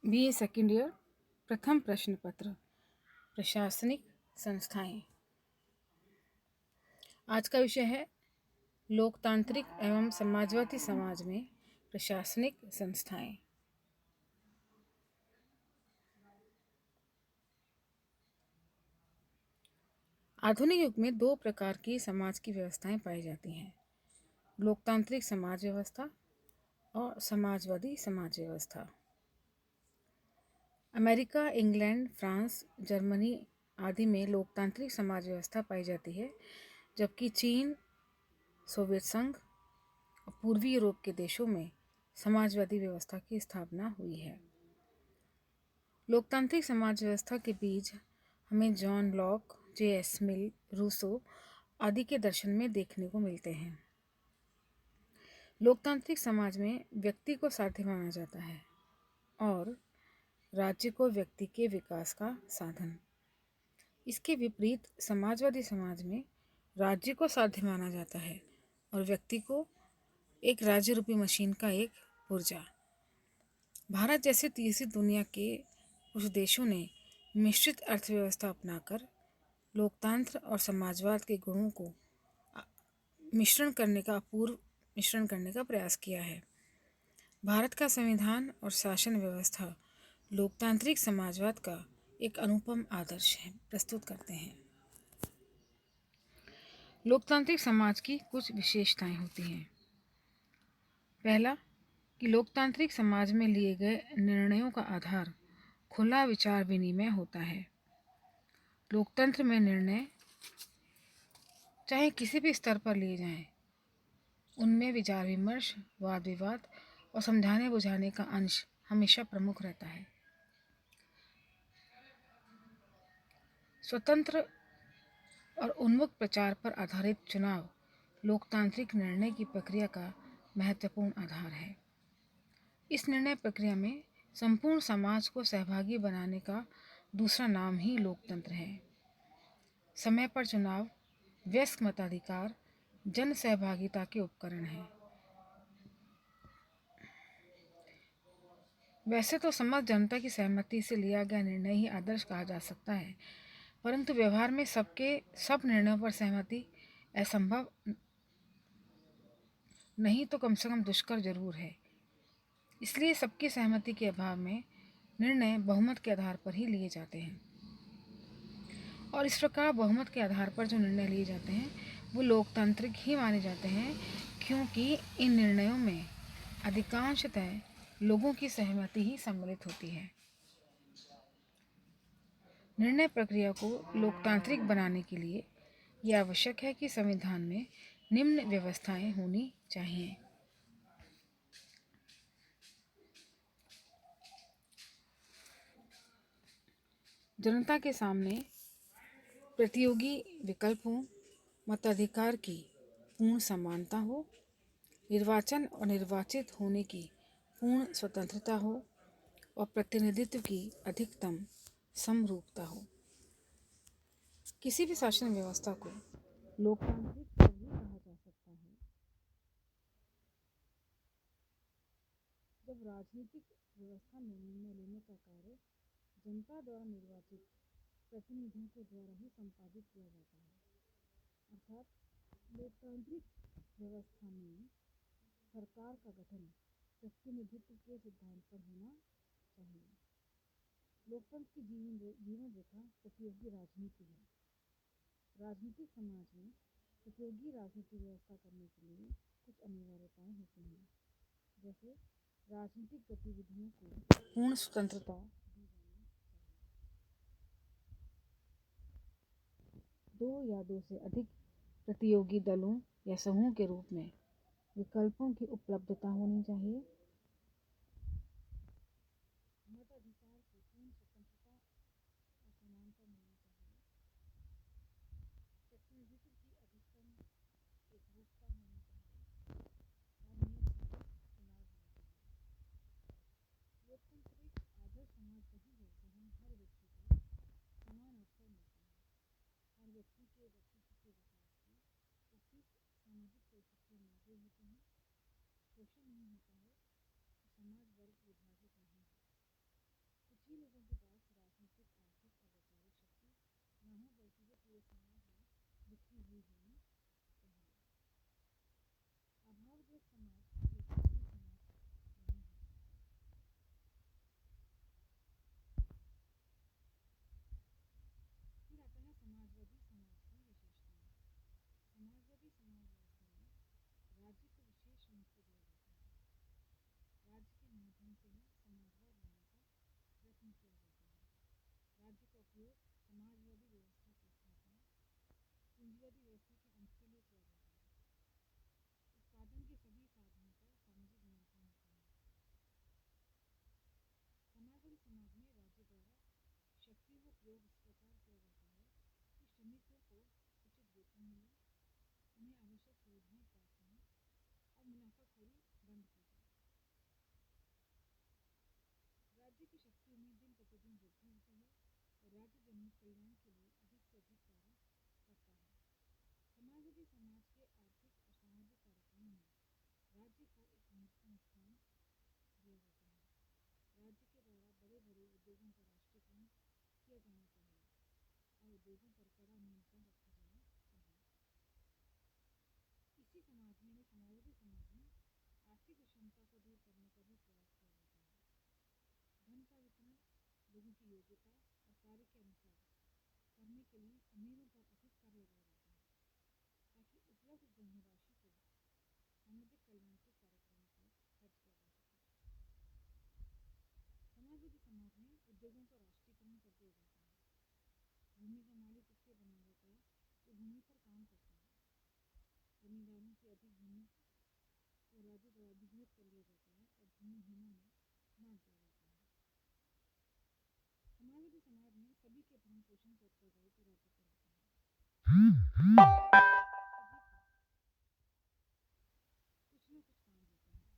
BA second year प्रथम प्रश्न पत्र प्रशासनिक संस्थाएं। आज का विषय है लोकतांत्रिक एवं समाजवादी समाज में प्रशासनिक संस्थाएं। आधुनिक युग में दो प्रकार की समाज की व्यवस्थाएं पाई जाती हैं, लोकतांत्रिक समाज व्यवस्था और समाजवादी समाज व्यवस्था। अमेरिका, इंग्लैंड, फ्रांस, जर्मनी आदि में लोकतांत्रिक समाज व्यवस्था पाई जाती है, जबकि चीन, सोवियत संघ और पूर्वी यूरोप के देशों में समाजवादी व्यवस्था की स्थापना हुई है। लोकतांत्रिक समाज व्यवस्था के बीज हमें जॉन लॉक, जे.एस. मिल, रूसो आदि के दर्शन में देखने को मिलते हैं। लोकतांत्रिक समाज में व्यक्ति को साध्य माना जाता है और राज्य को व्यक्ति के विकास का साधन। इसके विपरीत समाजवादी समाज में राज्य को साध्य माना जाता है और व्यक्ति को एक राज्य रूपी मशीन का एक पुर्जा। भारत जैसे तीसरी दुनिया के कुछ देशों ने मिश्रित अर्थव्यवस्था अपनाकर लोकतंत्र और समाजवाद के गुणों को अपूर्व मिश्रण करने का प्रयास किया है। भारत का संविधान और शासन व्यवस्था लोकतांत्रिक समाजवाद का एक अनुपम आदर्श है प्रस्तुत करते हैं। लोकतांत्रिक समाज की कुछ विशेषताएं होती हैं। पहला, कि लोकतांत्रिक समाज में लिए गए निर्णयों का आधार खुला विचार विनिमय होता है। लोकतंत्र में निर्णय चाहे किसी भी स्तर पर लिए जाएं, उनमें विचार विमर्श, वाद विवाद और समझाने बुझाने का अंश हमेशा प्रमुख रहता है। स्वतंत्र और उन्मुख प्रचार पर आधारित चुनाव लोकतांत्रिक निर्णय की प्रक्रिया का महत्वपूर्ण आधार है। इस निर्णय प्रक्रिया में संपूर्ण समाज को सहभागी बनाने का दूसरा नाम ही लोकतंत्र है। समय पर चुनाव, वयस्क मताधिकार जन सहभागिता के उपकरण हैं। वैसे तो समस्त जनता की सहमति से लिया गया निर्णय ही आदर्श कहा जा सकता है, परंतु व्यवहार में सब निर्णयों पर सहमति असंभव नहीं तो कम से कम दुष्कर जरूर है। इसलिए सबकी सहमति के अभाव में निर्णय बहुमत के आधार पर ही लिए जाते हैं और इस प्रकार बहुमत के आधार पर जो निर्णय लिए जाते हैं वो लोकतांत्रिक ही माने जाते हैं, क्योंकि इन निर्णयों में अधिकांशतः लोगों की सहमति ही सम्मिलित होती है। निर्णय प्रक्रिया को लोकतांत्रिक बनाने के लिए यह आवश्यक है कि संविधान में निम्न व्यवस्थाएं होनी चाहिए। जनता के सामने प्रतियोगी विकल्पों, मताधिकार की पूर्ण समानता हो, निर्वाचन और निर्वाचित होने की पूर्ण स्वतंत्रता हो और प्रतिनिधित्व की अधिकतम समरूपता हो। किसी भी शासन व्यवस्था को लोकतांत्रिक तभी कहा जा सकता है जब राजनीतिक व्यवस्था में निर्णय लेने का कार्य जनता द्वारा निर्वाचित प्रतिनिधियों के द्वारा ही संपादित किया जाता है। अर्थात लोकतांत्रिक व्यवस्था में सरकार का गठन प्रतिनिधित्व के सिद्धांत पर होना चाहिए। लोकतंत्र की जीवन रेखा प्रतियोगी राजनीति है। राजनीतिक समाज में प्रतियोगी राजनीति व्यवस्था करने के लिए कुछ अनिवार्यताएं होती हैं, जैसे राजनीतिक गतिविधियों को पूर्ण स्वतंत्रता दी जानी चाहिए। 2 या 2 से अधिक प्रतियोगी दलों या समूह के रूप में विकल्पों की उपलब्धता होनी चाहिए। मताधिकार को पूर्ण स्वतंत्रता और समानता मिलनी चाहिए। प्रतिनिधित्व की अधिकतम एकरूपता होनी चाहिए और नियमबद्ध चुनाव होने चाहिए। लोकतंत्र एक आदर्श समाज वही है जहाँ हर व्यक्ति को समान अवसर मिलता है। हर व्यक्ति के व्यक्तित्व के विकास की उपयुक्त सामाजिक परिस्थितियाँ मौजूद होती हैं। शोषण नहीं होता है और समाज वर्ग विभाजित नहीं है। ही लोगों के पास राजनीतिक, आर्थिक और वैचारिक शक्ति न हो, बल्कि वो पूरे समाज में बिखरी हुई होनी चाहिए। अभावग्रस्त समाज लोकतांत्रिक समाज नहीं है। फिर आता है समाजवादी समाज की विशेषताएं। समाजवादी समाज व्यवस्था में राज्य को विशेष महत्व दिया जाता है। राज्य के माध्यम से ही समाजवाद लाने का प्रयत्न किया जाता है। राज्य का उपयोग समाजवादी व्यवस्था की स्थापना, पूंजीवादी व्यवस्था के अंत के लिए किया जाता है। उत्पादन के सभी साधनों का सामाजिक नियंत्रण होता है। समाजवादी समाज में राज्य द्वारा शक्तियों का प्रयोग इस प्रकार किया जाता है कि श्रमिकों को उचित वेतन मिले, उन्हें आवश्यक सुविधाएं प्राप्त हों और मुनाफाखोरी बंद की जाए। राज्य की शक्तियों में दिन प्रतिदिन वृद्धि होती है और राज्य जनकल्याण के लिए अधिक से अधिक कार्य करता है। समाजवादी समाज के आर्थिक और सामाजिक कार्यक्रमों में राज्य को एक महत्वपूर्ण स्थान दिया जाता है। राज्य के द्वारा बड़े बड़े उद्योगों का राष्ट्रीयकरण किया जाना चाहिए और उद्योगों पर कड़ा नियंत्रण रखा जाना चाहिए। इसी समाज में यानी समाजवादी समाज में आर्थिक विषमता को दूर करने का भी प्रयास किया जाता है। धन का वितरण लोगों की योग्यता और कार्य के अनुसार करने के लिए अमीरों पर अधिक कर लगाया जाता है, ताकि उपलब्ध धनराशि को सामाजिक कल्याण के कार्यक्रमों पर खर्च किया जा सके। समाजवादी समाज में उद्योगों का राष्ट्रीयकरण कर दिया जाता है। भूमि का मालिक उससे बना जाता है जो भूमि पर काम करता है। जमींदारों की अधिक भूमि को राज्य द्वारा अधिग्रहित कर लिया जाता है और भूमिहीनों में बांट दिया जाता है। समाजवादी समाज में सभी के भरण पोषण का उत्तरदायित्व राज्य पर होता है। सभी को कुछ न कुछ काम देता है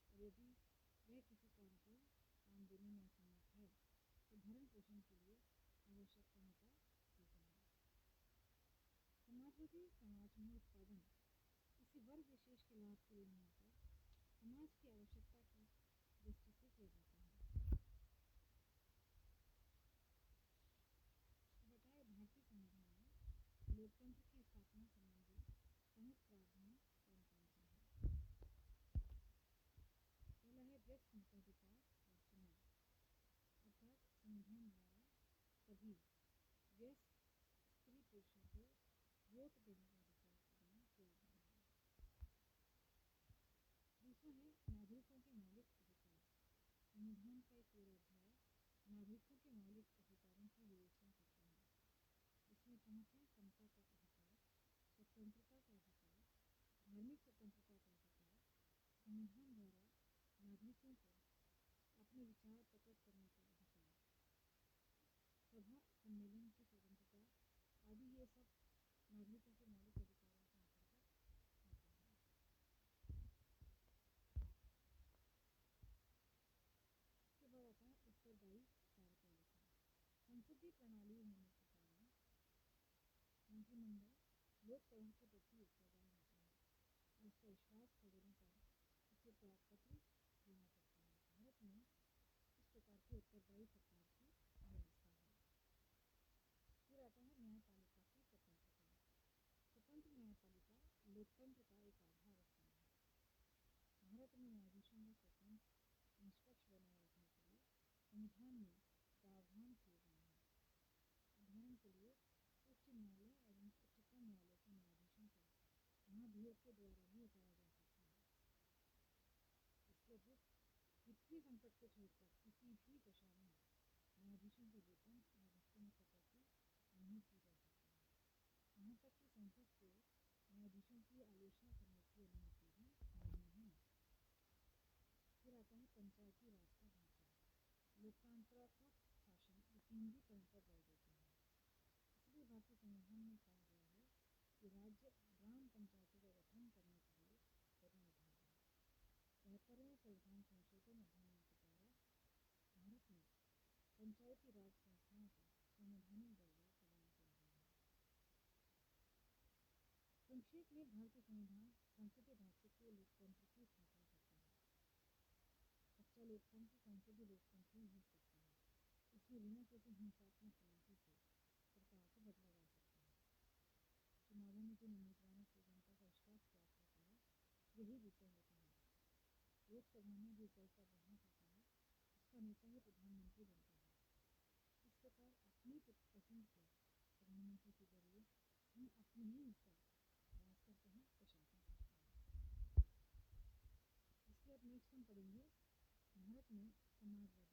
और यदि वह किसी कारण से काम देने में असमर्थ है तो भरण पोषण के लिए आवश्यक सहायता देता है। समाजवादी समाज में उत्पादन किसी वर्ग विशेष के लाभ के लिए नहीं होता, समाज की आवश्यकता की दृष्टि से किया जाता है। बताए भारतीय संविधान में लोकतंत्र की स्थापना संबंधी प्रमुख प्रावधान कौन कौन से हैं? पहला है व्यस्त मताधिकार और चुनाव, अर्थात संविधान द्वारा सभी व्यस्त स्त्री पुरुषों को वोट देने का अधिकार प्रदान किया गया है। दूसरा है नागरिकों के मौलिक अधिकार। संविधान का एक पूरा अध्याय नागरिकों के मौलिक अधिकारों की विवेचना करता है, जिसमें प्रमुख है समता का अधिकार, स्वतंत्रता का अधिकार, धार्मिक स्वतंत्रता का अधिकार, संविधान द्वारा नागरिकों को अपने विचार प्रकट करने का अधिकार, सभा सम्मेलन की स्वतंत्रता आदि, ये सब नागरिकों के मौलिक अधिकारों के अंतर्गत आता है। इसके बाद आता है उत्तरदायी कार्यपालिका। संसदीय प्रणाली होने के कारण मंत्रिमंडल लोकसभा के प्रति उत्तरदायी होता है और उसका विश्वास खो देने पर उसे त्याग पत्र देना पड़ता है। भारत में इस प्रकार की उत्तरदायी सरकार की व्यवस्था है। फिर आता है न्यायपालिका की स्वतंत्रता। स्वतंत्र न्यायपालिका लोकतंत्र का एक आधार स्तंभ है। भारत में न्यायाधीशों को स्वतंत्र निष्पक्ष बनाए रखने के लिए संविधान में प्रावधान किए गए हैं। उदाहरण के लिए उच्च न्यायालय एवं उच्चतम न्यायालय के न्यायाधीशों को महाभियोग के द्वारा भी हटाया जा सकता है। इसके अतिरिक्त वित्तीय संकट को छोड़कर किसी भी दशा में न्यायाधीशों के वेतन या भत्ते में कटौती नहीं की जा सकती है। यहाँ तक कि संसद को न्यायाधीशों की आलोचना करने की अनुमति भी नहीं है। फिर आता है पंचायती राज का ढांचा। लोकतांत्रात्मक शासन विकेंद्रीकरण पर बल देता है, इसलिए भारतीय संविधान में कहा गया है कि राज्य ग्राम पंचायतों का गठन करने के लिए प्रतिनिधि है। 73वें संविधान संशोधन अधिनियम के द्वारा भारत में पंचायती राज संस्थाओं को संवैधानिक दर्जा प्रदान किया गया है। संक्षेप में भारतीय संविधान संसदीय ढांचे के लोकतंत्र की स्थापना करता है। सच्चा लोकतंत्र संसदीय लोकतंत्र ही हो सकता है। इसमें बिना किसी हिंसात्मक प्रयासों से सरकार को बदला जा सकता है। चुनावों में जिन उम्मीदवारों से जनता का विश्वास प्राप्त होता है यही विजय होता है। लोकसभा में जिस दल का बहुमत होता है उसका नेता ही प्रधानमंत्री बनता है। इस प्रकार अपनी पसंद के प्रधानमंत्री के जरिए हम अपने ही ऊपर राज करते हैं, प्रशासन करते हैं। इसके बाद नेक्स्ट हम पढ़ेंगे भारत में समाजवादी